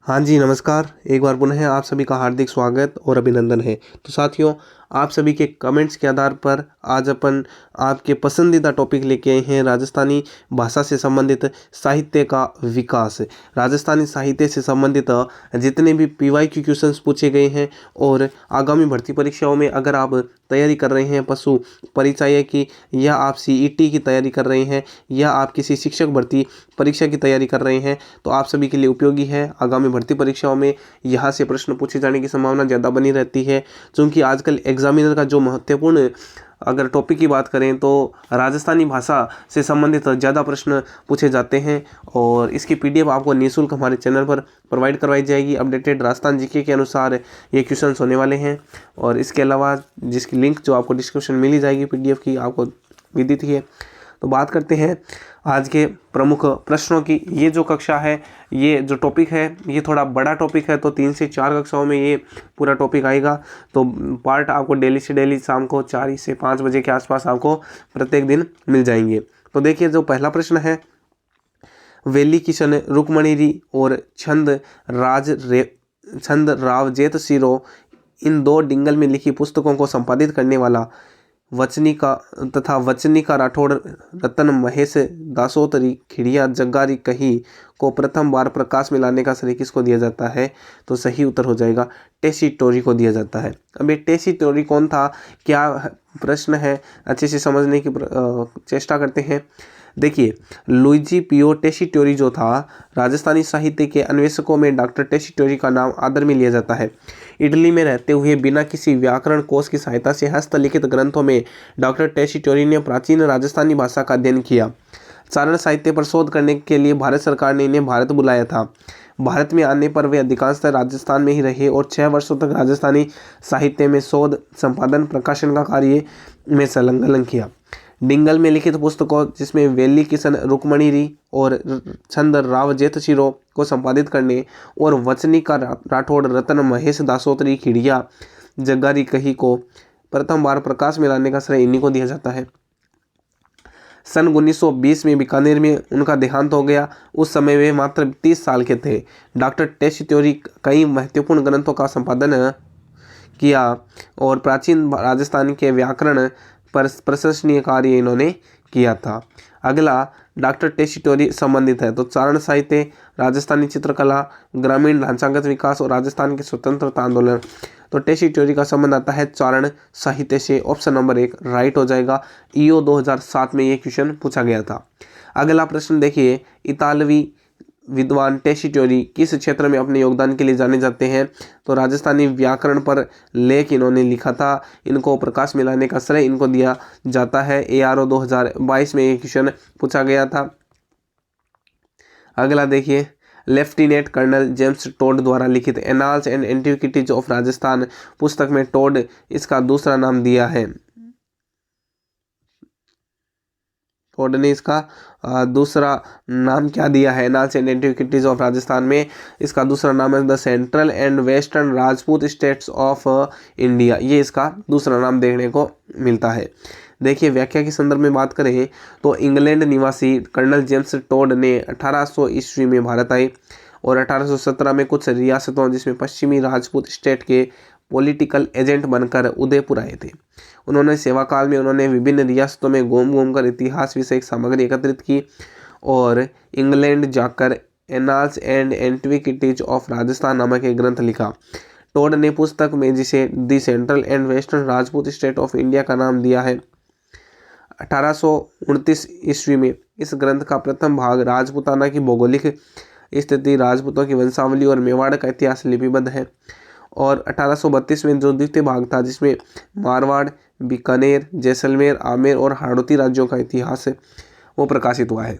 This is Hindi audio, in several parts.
हाँ जी, नमस्कार। एक बार पुनः आप सभी का हार्दिक स्वागत और अभिनंदन है। तो साथियों, आप सभी के कमेंट्स के आधार पर आज अपन आपके पसंदीदा टॉपिक लेके आए हैं, राजस्थानी भाषा से संबंधित साहित्य का विकास। राजस्थानी साहित्य से संबंधित जितने भी पीवाईक्यू क्वेश्चंस पूछे गए हैं और आगामी भर्ती परीक्षाओं में अगर आप तैयारी कर रहे हैं पशु परिचय की, या आप सीईटी की तैयारी कर रहे हैं, या आप किसी शिक्षक भर्ती परीक्षा की तैयारी कर रहे हैं, तो आप सभी के लिए उपयोगी है। आगामी भर्ती परीक्षाओं में यहाँ से प्रश्न पूछे जाने की संभावना ज़्यादा बनी रहती है, क्योंकि आजकल एग्जामिनर का जो महत्वपूर्ण अगर टॉपिक की बात करें तो राजस्थानी भाषा से संबंधित ज़्यादा प्रश्न पूछे जाते हैं। और इसकी पीडीएफ आपको निःशुल्क हमारे चैनल पर प्रोवाइड करवाई जाएगी। अपडेटेड राजस्थान जीके के अनुसार ये क्वेश्चंस होने वाले हैं। और इसके अलावा जिसकी लिंक जो आपको डिस्क्रिप्शन मिल ही जाएगी पीडीएफ की, आपको विदित ही है। तो बात करते हैं आज के प्रमुख प्रश्नों की। ये जो कक्षा है, ये जो टॉपिक है, ये थोड़ा बड़ा टॉपिक है, तो 3 से 4 कक्षाओं में ये पूरा टॉपिक आएगा। तो पार्ट आपको डेली से डेली शाम को 4 से 5 बजे के आसपास आपको प्रत्येक दिन मिल जाएंगे। तो देखिए, जो पहला प्रश्न है, वेली किशन रुक्मणीरी और छंद रावजेत सिरो इन 2 डिंगल में लिखी पुस्तकों को संपादित करने वाला वचनिका राठौड़ रतन महेश दासोतरी खिड़िया जग्गारी कही को प्रथम बार प्रकाश में लाने का श्रेय किसको दिया जाता है? तो सही उत्तर हो जाएगा टेसीटोरी को दिया जाता है। अब ये टेसीटोरी कौन था, क्या प्रश्न है, अच्छे से समझने की चेष्टा करते हैं। देखिए, लुइजी पियो टेसीटोरी जो था, राजस्थानी साहित्य के अन्वेषकों में डॉक्टर टेसीटोरी का नाम आदर में लिया जाता है। इटली में रहते हुए बिना किसी व्याकरण कोश की सहायता से हस्तलिखित ग्रंथों में डॉक्टर टेसीटोरी ने प्राचीन राजस्थानी भाषा का अध्ययन किया। चारण साहित्य पर शोध करने के लिए भारत सरकार ने इन्हें भारत बुलाया था। भारत में आने पर वे अधिकांशतः राजस्थान में ही रहे और 6 वर्षों तक राजस्थानी साहित्य में शोध, संपादन, प्रकाशन का कार्य में संलग्न किया। डिंगल में लिखित पुस्तकों, जिसमें वेली किशन रुक्मणीरी और छंद रावजेत सिरो को संपादित करने और वचनिका राठौड़ रतन महेश दासोतरी खिड़िया जग्गारी कही को प्रथम बार प्रकाश में लाने का श्रेय इन्हीं को दिया जाता है। सन 1920 में बीकानेर में उनका देहांत हो गया। उस समय वे मात्र 30 साल के थे। डॉक्टर टेसीटोरी कई महत्वपूर्ण ग्रंथों का संपादन किया और प्राचीन राजस्थान के व्याकरण पर प्रशंसनीय कार्य इन्होंने किया था। अगला डॉक्टर टेसीटोरी संबंधित है तो चारण साहित्य, राजस्थानी चित्रकला, ग्रामीण ढांचागत विकास और राजस्थान के स्वतंत्रता आंदोलन। तो टेसीटोरी का संबंध आता है चारण साहित्य से। ऑप्शन नंबर 1 राइट हो जाएगा। ईओ 2007 में ये क्वेश्चन पूछा गया था। अगला प्रश्न देखिए, इतालवी विद्वान टेसीटोरी किस क्षेत्र में अपने योगदान के लिए जाने जाते हैं? तो राजस्थानी व्याकरण पर लेख इन्होंने लिखा था। इनको प्रकाश में लाने का श्रेय इनको दिया जाता है। एआरओ 2022 में ये क्वेश्चन पूछा गया था। अगला देखिए, लेफ्टिनेंट कर्नल जेम्स टोड द्वारा लिखित annals and antiquities of Rajasthan पुस्तक में टोड इसका दूसरा नाम दिया है। टोड ने इसका दूसरा नाम क्या दिया है? Annals and antiquities of Rajasthan में इसका दूसरा नाम है the central and western Rajput states of India. ये इसका दूसरा नाम देखने को मिलता है। देखिए, व्याख्या के संदर्भ में बात करें तो इंग्लैंड निवासी कर्नल जेम्स टोड ने 1800 ईस्वी में भारत आए और 1817 में कुछ रियासतों, जिसमें पश्चिमी राजपूत स्टेट के पॉलिटिकल एजेंट बनकर उदयपुर आए थे। उन्होंने सेवा काल में उन्होंने विभिन्न रियासतों में घूम कर इतिहास विषयक सामग्री एकत्रित की और इंग्लैंड जाकर annals and antiquities of Rajasthan नामक एक ग्रंथ लिखा। टोड ने पुस्तक में, जिसे the central and western Rajput state of India का नाम दिया है, 1829 ईस्वी में इस ग्रंथ का प्रथम भाग राजपूताना की भौगोलिक स्थिति, राजपूतों की वंशावली और मेवाड़ का इतिहास लिपिबद्ध है। और 1832 में जो द्वितीय भाग था, जिसमें मारवाड़, बीकानेर, जैसलमेर, आमेर और हाड़ौती राज्यों का इतिहास है, वो प्रकाशित हुआ है।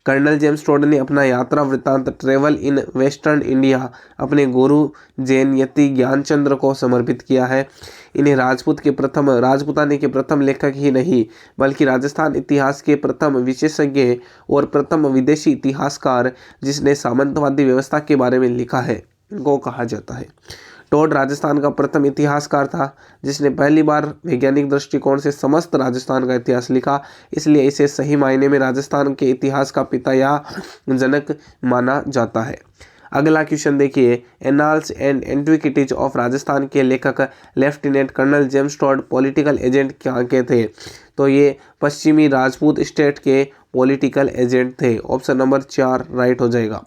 कर्नल जेम्स टोड ने अपना यात्रा वृत्तांत ट्रेवल इन वेस्टर्न इंडिया अपने गुरु जैन यति ज्ञानचंद्र को समर्पित किया है। इन्हें राजपूताने के प्रथम लेखक ही नहीं, बल्कि राजस्थान इतिहास के प्रथम विशेषज्ञ और प्रथम विदेशी इतिहासकार जिसने सामंतवादी व्यवस्था के बारे में लिखा है, इनको कहा जाता है। टोड राजस्थान का प्रथम इतिहासकार था जिसने पहली बार वैज्ञानिक दृष्टिकोण से समस्त राजस्थान का इतिहास लिखा, इसलिए इसे सही मायने में राजस्थान के इतिहास का पिता या जनक माना जाता है। अगला क्वेश्चन देखिए, annals and antiquities of Rajasthan के लेखक lieutenant colonel James Tod political agent क्या के थे? तो ये पश्चिमी राजपूत स्टेट के पॉलिटिकल एजेंट थे। ऑप्शन नंबर 4 राइट हो जाएगा।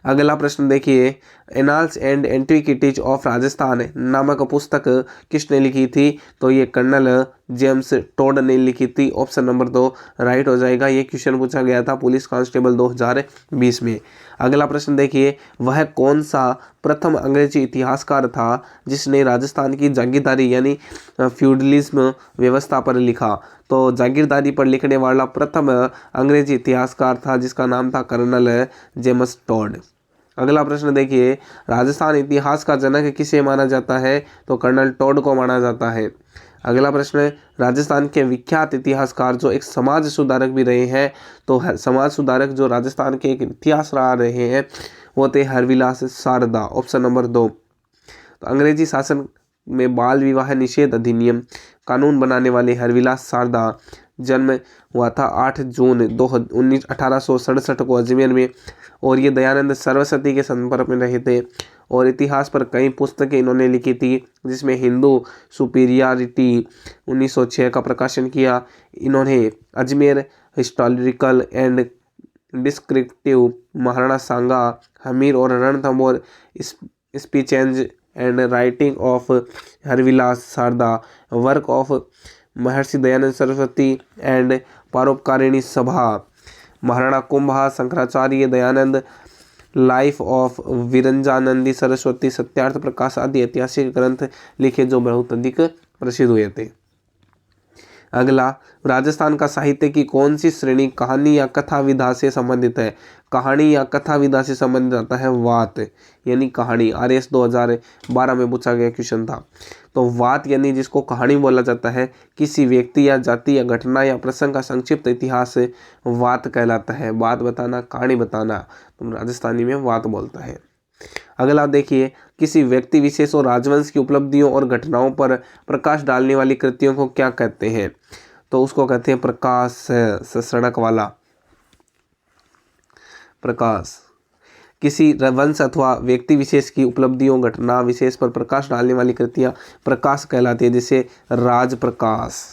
अगला प्रश्न देखिए, annals and antiquities of Rajasthan नामक पुस्तक किसने लिखी थी? तो ये कर्नल जेम्स टॉड ने लिखी थी। ऑप्शन नंबर 2 राइट हो जाएगा। ये क्वेश्चन पूछा गया था पुलिस कांस्टेबल 2020 में। अगला प्रश्न देखिए, वह कौन सा प्रथम अंग्रेजी इतिहासकार था जिसने राजस्थान की जागीरदारी यानी फ्यूडलिज्म व्यवस्था पर लिखा? तो जागीरदारी पर लिखने वाला प्रथम अंग्रेजी इतिहासकार था जिसका नाम था कर्नल जेम्स टॉड। अगला प्रश्न देखिए, राजस्थान इतिहास का जनक किसे माना जाता है? तो कर्नल टॉड को माना जाता है। अगला प्रश्न, राजस्थान के विख्यात इतिहासकार जो एक समाज सुधारक भी रहे हैं, तो समाज सुधारक जो राजस्थान के एक इतिहास रहे हैं वो थे हरविलास सारदा। Option number 2। तो अंग्रेजी शासन में बाल विवाह निषेध अधिनियम कानून बनाने वाले हरविलास सारदा जन्म हुआ था 8 जून 1867 को अजमेर में, और ये दयानंद सरस्वती के संपर्क में रहे थे और इतिहास पर कई पुस्तकें इन्होंने लिखी थी, जिसमें हिंदू सुपीरियरिटी 1906 का प्रकाशन किया। इन्होंने Ajmer historical and descriptive, Maharana Sanga, Hamir और Ranthambore speeches and writing of Harbilas Sarda, work of Maharshi Dayanand Saraswati and Paropkarini Sabha, Maharana Kumbha, Shankaracharya Dayanand, life of Virajanandi Saraswati, Satyarth Prakash आदि ऐतिहासिक ग्रंथ लिखे जो बहुत अधिक प्रसिद्ध हुए थे। अगला, राजस्थान का साहित्य की कौन सी श्रेणी कहानी या कथा विधा से संबंधित है? कहानी या कथा विधा से संबंधित आता है वात यानी कहानी। RS 2012 में पूछा गया क्वेश्चन था। तो वात यानी जिसको कहानी बोला जाता है, किसी व्यक्ति या जाति या घटना या प्रसंग का संक्षिप्त इतिहास वात कहलाता है। बात बताना, कहानी बताना, तो राजस्थानी में वात बोलता है। अगला देखिए, किसी व्यक्ति विशेष और राजवंश की उपलब्धियों और घटनाओं पर प्रकाश डालने वाली कृतियों को क्या कहते हैं? तो उसको कहते हैं प्रकाश। सड़क वाला प्रकाश। किसी वंश अथवा व्यक्ति विशेष की उपलब्धियों घटना विशेष पर प्रकाश डालने वाली कृतियां प्रकाश कहलाती है, जैसे राज प्रकाश।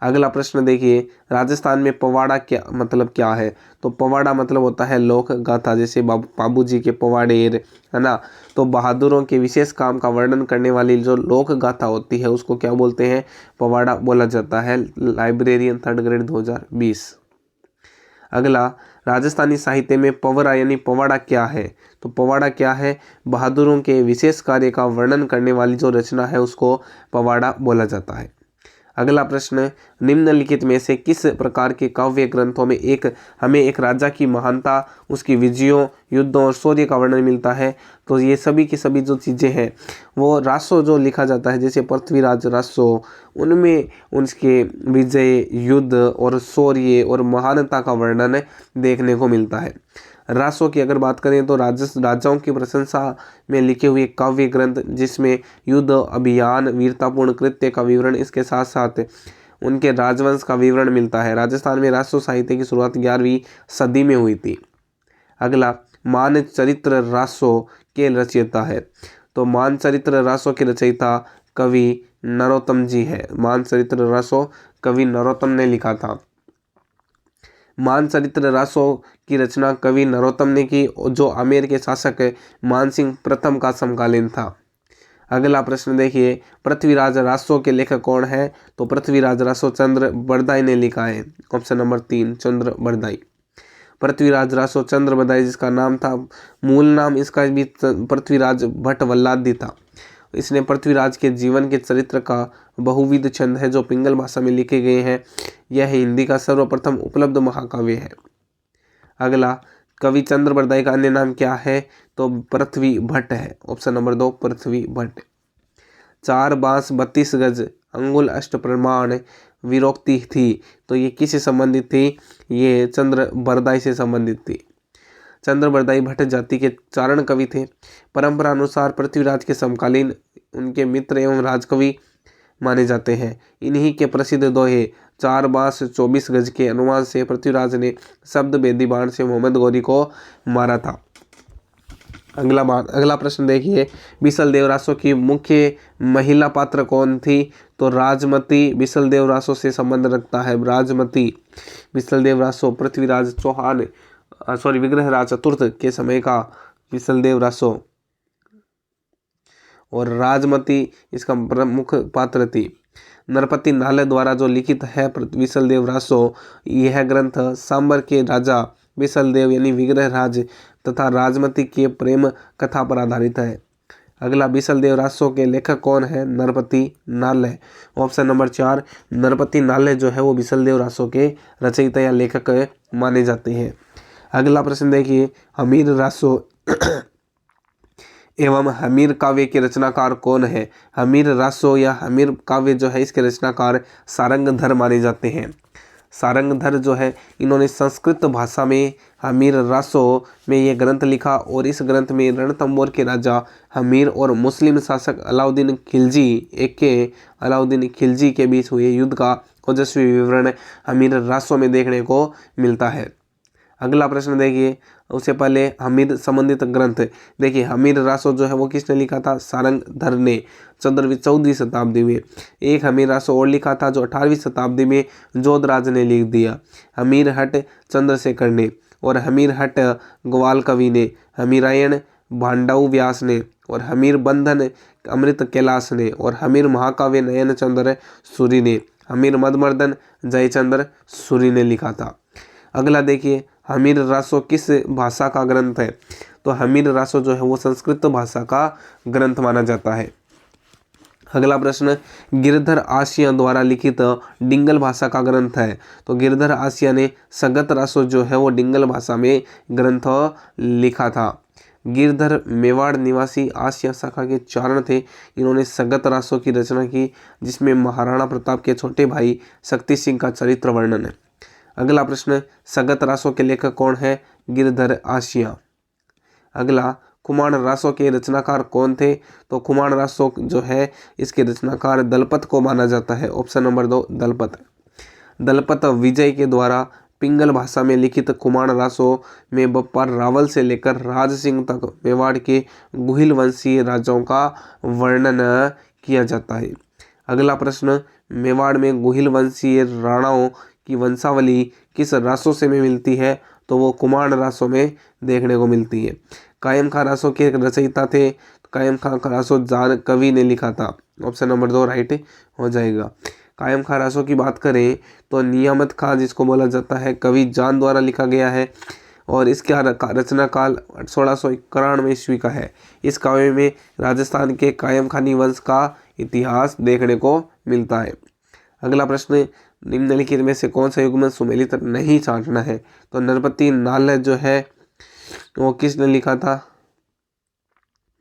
अगला प्रश्न देखिए, राजस्थान में पवाड़ा क्या मतलब क्या है? तो पवाड़ा मतलब होता है लोक गाथा, जैसे बाबू जी के पवाड़ेर, है ना। तो बहादुरों के विशेष काम का वर्णन करने वाली जो लोक गाथा होती है उसको क्या बोलते हैं? पवाड़ा बोला जाता है। Librarian 3rd grade 2020। अगला, राजस्थानी साहित्य में पवरा यानी पवाड़ा क्या है? तो पवाड़ा क्या है? बहादुरों के विशेष कार्य का वर्णन करने वाली जो रचना है उसको पवाड़ा बोला जाता है। अगला प्रश्न, निम्नलिखित में से किस प्रकार के काव्य ग्रंथों में हमें एक राजा की महानता, उसकी विजयों, युद्धों और शौर्य का वर्णन मिलता है? तो ये सभी की सभी जो चीज़ें हैं वो रासो जो लिखा जाता है, जैसे पृथ्वीराज रासो, उनमें उनके विजय, युद्ध और शौर्य और महानता का वर्णन देखने को मिलता है। रासों की अगर बात करें तो राजाओं की प्रशंसा में लिखे हुए काव्य ग्रंथ, जिसमें युद्ध, अभियान, वीरतापूर्ण कृत्य का विवरण, इसके साथ साथ उनके राजवंश का विवरण मिलता है। राजस्थान में रासो साहित्य की शुरुआत 11वीं सदी में हुई थी। अगला, मानचरित्र रासो के रचयिता है? तो मानचरित्र रासो के रचयिता कवि नरोत्तम जी है। मानचरित्र रासो कवि नरोत्तम ने लिखा था। मानचरित्र रासो की रचना कवि नरोत्तम ने की, जो आमेर के शासक मानसिंह प्रथम का समकालीन था। अगला प्रश्न देखिए, पृथ्वीराज रासो के लेखक कौन है? तो पृथ्वीराज रासो चंद्र बरदाई ने लिखा है। ऑप्शन नंबर 3 चंद्र बरदाई। पृथ्वीराज रासो चंद्र बरदाई जिसका नाम था, मूल नाम इसका भी पृथ्वीराज भट्ट वल्लादी था। इसने पृथ्वीराज के जीवन के चरित्र का बहुविध छंद है जो पिंगल भाषा में लिखे गए हैं। यह हिंदी का सर्वप्रथम उपलब्ध महाकाव्य है। अगला, कवि चंद्र बरदाई का अन्य नाम क्या है? तो पृथ्वी भट्ट है। ऑप्शन नंबर 2 पृथ्वी भट्ट। 4 बांस 32 गज अंगुल अष्ट प्रमाण विरोक्ति थी, तो ये किससे संबंधित थी? ये चंद्र बरदाई से संबंधित थी। चंद्र बरदाई भट्ट जाति के चारण कवि थे। परंपरा अनुसार पृथ्वीराज के समकालीन उनके मित्र एवं राजकवि माने जाते हैं। इन्हीं के प्रसिद्ध दोहे 4 बांस 24 गज के अनुमान से पृथ्वीराज ने शब्द भेदी बाण से मोहम्मद गौरी को मारा था। अगला प्रश्न देखिए, बिसल रासो की मुख्य महिला पात्र कौन थी? तो राजमती बिसल रासो से संबंध रखता है। राजमती बिसल रासो पृथ्वीराज चौहान विग्रहराज चतुर्थ के समय का बिसल रासो, और राजमती इसका प्रमुख पात्र थी। नरपति नाले द्वारा जो लिखित है बिसल रासो, यह ग्रंथ सांबर के राजा बिसल यानी विग्रहराज तथा राजमती के प्रेम कथा पर आधारित है। अगला, बिसल रासो के लेखक कौन है? नरपति नाले। ऑप्शन नंबर 4 नरपति नाले जो है वो बिसल रासो के रचयिता या लेखक माने जाते हैं। अगला प्रश्न देखिए, हमीर रासो एवं हमीर काव्य के रचनाकार कौन है? हमीर रासो या हमीर काव्य जो है इसके रचनाकार सारंगधर माने जाते हैं। सारंगधर जो है इन्होंने संस्कृत भाषा में हमीर रासो में ये ग्रंथ लिखा, और इस ग्रंथ में रणथंबोर के राजा हमीर और मुस्लिम शासक अलाउद्दीन खिलजी के बीच हुए युद्ध का ओजस्वी विवरण हमीर रासो में देखने को मिलता है। अगला प्रश्न देखिए, उससे पहले हमीर संबंधित ग्रंथ देखिए। हमीर रासो जो है वो किसने लिखा था? सारंगधर ने 14वीं शताब्दी में। एक हमीर रासो और लिखा था जो 18वीं शताब्दी में जोधराज ने लिख दिया, हमीर हट चंद्रशेखर ने, और हमीर हट ग्वाल कवि ने, हमीरायण भांडाऊ व्यास ने, और हमीर बंधन अमृत कैलाश ने, और हमीर महाकाव्य नयन चंद्र सूरी ने, हमीर मदमर्दन जयचंद्र सूरी ने लिखा था। अगला देखिए, हमीर रासो किस भाषा का ग्रंथ है? तो हमीर रासो जो है वो संस्कृत भाषा का ग्रंथ माना जाता है। अगला प्रश्न, गिरधर आसिया द्वारा लिखित डिंगल भाषा का ग्रंथ है। तो गिरधर आसिया ने सगत रासो जो है वो डिंगल भाषा में ग्रंथ लिखा था। गिरधर मेवाड़ निवासी आसिया शाखा के चारण थे। इन्होंने सगत रासो की रचना की, जिसमें महाराणा प्रताप के छोटे भाई शक्ति सिंह का चरित्र वर्णन है। अगला प्रश्न, सगत रासो के लेखक कौन है? गिरधर आसिया। अगला, खुमान रासो के रचनाकार कौन थे? तो खुमान रासो जो है इसके रचनाकार दलपत को माना जाता है। Option number 2 Dalpat. दलपत विजय के द्वारा पिंगल भाषा में लिखित खुमान रासो में बप्पा रावल से लेकर राज सिंह तक मेवाड़ के गुहिल वंशीय राजाओं का वर्णन किया जाता है। अगला प्रश्न, मेवाड़ में गुहिल वंशीय राणाओं की वंशावली किस रासो से में मिलती है? तो वो कुमार रासो में देखने को मिलती है। कायम खां रासो के रचयिता थे, कायम खां रासो जान कवि ने लिखा था। ऑप्शन नंबर 2 राइट हो जाएगा। कायम खां रासो की बात करें तो नियामत खां जिसको बोला जाता है कवि जान द्वारा लिखा गया है, और इसका रचना काल 1691 ईस्वी का है। इस काव्य में राजस्थान के कायम खानी वंश का इतिहास देखने को मिलता है। अगला प्रश्न, निम्नलिखित में से कौन सा युग्म सुमेलित नहीं छांटना है? तो नरपति नाले जो है वो किसने लिखा था?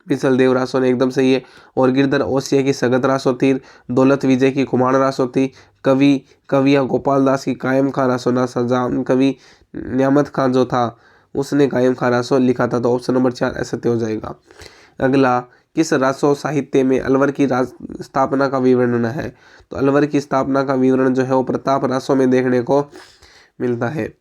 बिसल रासो ने, एकदम सही है। और गिरधर ओसिया की सगत रासो थी, दौलत विजय की खुमान रासो थी, कविया गोपाल दास की कायम खां रासो ना सजान कवि नियामत खां जो था उसने कायम खां रासो लिखा था। तो ऑप्शन नंबर 4 असत्य हो जाएगा। अगला, किस रासो साहित्य में अलवर की स्थापना का विवरण है? तो अलवर की स्थापना का विवरण जो है वो प्रताप रासो में देखने को मिलता है।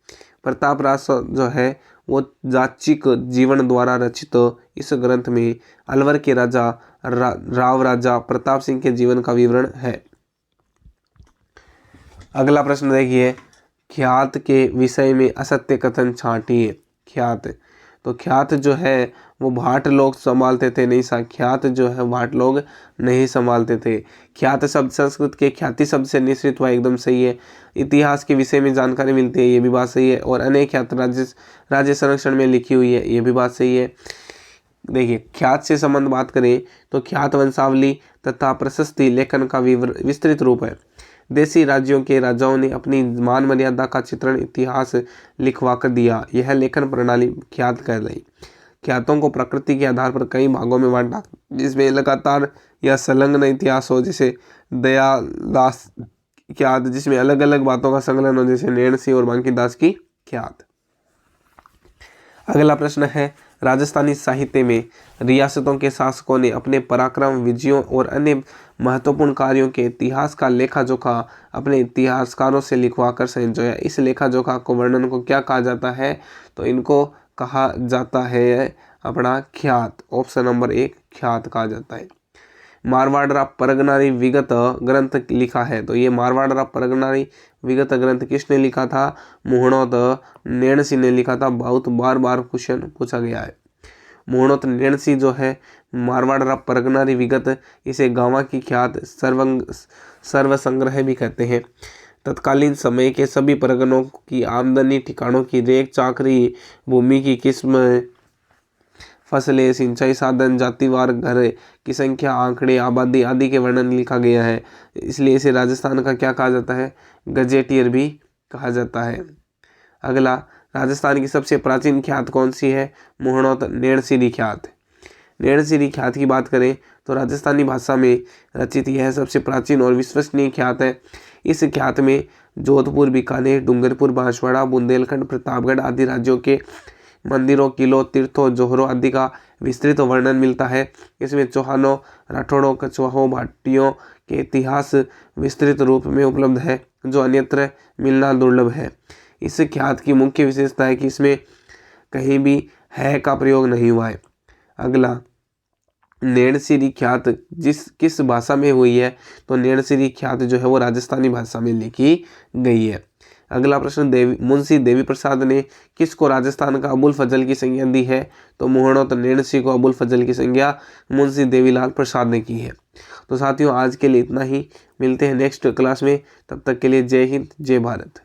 प्रताप रासो जो है वो जाचिक जीवन द्वारा रचित इस ग्रंथ में अलवर के राजा राव राजा प्रताप सिंह के जीवन का विवरण है। अगला प्रश्न देखिए, ख्यात के विषय में असत्य कथन छांटिए। ख्यात, तो ख्यात जो है वो भाट लोग संभालते थे, नहीं सा ख्यात जो है भाट लोग नहीं संभालते थे। ख्यात शब्द संस्कृत के ख्याति शब्द से निश्चित हुआ, एकदम सही है। इतिहास के विषय में जानकारी मिलती है, ये भी बात सही है। और अनेक ख्यात राज्य संरक्षण में लिखी हुई है, ये भी बात सही है। देखिए, ख्यात से संबंध बात करें तो ख्यात वंशावली तथा प्रशस्ति लेखन का विस्तृत रूप है। देशी राज्यों के राजाओं ने अपनी मान मर्यादा का चित्रण इतिहास लिखवा कर दिया, यह लेखन प्रणाली ख्यात कहलाई। ख्यातों को प्रकृति के आधार पर कई भागों में बांटा, जिसमें लगातार या संलग्न इतिहास हो, जैसे दयादास ख्यात जिसमें अलग अलग बातों का संकलन हो, जैसे नैणसी और बांकीदास की ख्यात। अगला प्रश्न है, राजस्थानी साहित्य में रियासतों के शासकों ने अपने पराक्रम, विजयों और अन्य महत्वपूर्ण कार्यों के इतिहास का लेखा जोखा अपने इतिहासकारों से लिखवा कर संजोया। इस लेखा जोखा को वर्णन को क्या कहा जाता है? तो इनको कहा जाता है अपना ख्यात। ऑप्शन नंबर 1 ख्यात कहा जाता है। मारवाड़ परगनारी विगत ग्रंथ लिखा है, तो ये मारवाड़ परगनारी विगत ग्रंथ किसने लिखा था? मोहनोत नैणसी ने लिखा था। बहुत बार बार क्वेश्चन पूछा गया है। मोहनोत नैणसी जो है मारवाड़ परगनारी विगत, इसे गांवा की ख्यात सर्व संग्रह भी कहते हैं। तत्कालीन समय के सभी परगनों की आमदनी, ठिकानों की रेख चाकरी, भूमि की किस्म, फसलें, सिंचाई साधन, जातिवार घर की संख्या, आंकड़े, आबादी आदि के वर्णन लिखा गया है। इसलिए इसे राजस्थान का क्या कहा जाता है? गजेटियर भी कहा जाता है। अगला, राजस्थान की सबसे प्राचीन ख्यात कौन सी है? मोहनोत नैणसीरी ख्यात। नैणसीरी ख्यात की बात करें तो राजस्थानी भाषा में रचित यह सबसे प्राचीन और विश्वसनीय ख्यात है। इस ख्यात में जोधपुर, बीकानेर, डूंगरपुर, बांसवाड़ा, बुंदेलखंड, प्रतापगढ़ आदि राज्यों के मंदिरों, किलों, तीर्थों, जोहरों आदि का विस्तृत वर्णन मिलता है। इसमें चौहानों, राठौड़ों, कछवाहों, भाटियों के इतिहास विस्तृत रूप में उपलब्ध है, जो अन्यत्र मिलना दुर्लभ है। इस ख्यात की मुख्य विशेषता है कि इसमें कहीं भी है का प्रयोग नहीं हुआ है। अगला, नैणसीरी ख्यात किस भाषा में हुई है? तो नैणसीरी ख्यात जो है वो राजस्थानी भाषा में लिखी गई है। अगला प्रश्न, मुंशी देवी प्रसाद ने किसको राजस्थान का अबुल फजल की संज्ञा दी है? तो मोहनोत नैणसी को अबुल फजल की संज्ञा मुंशी देवीलाल प्रसाद ने की है। तो साथियों, आज के लिए इतना ही। मिलते हैं नेक्स्ट क्लास में, तब तक के लिए जय हिंद, जय भारत।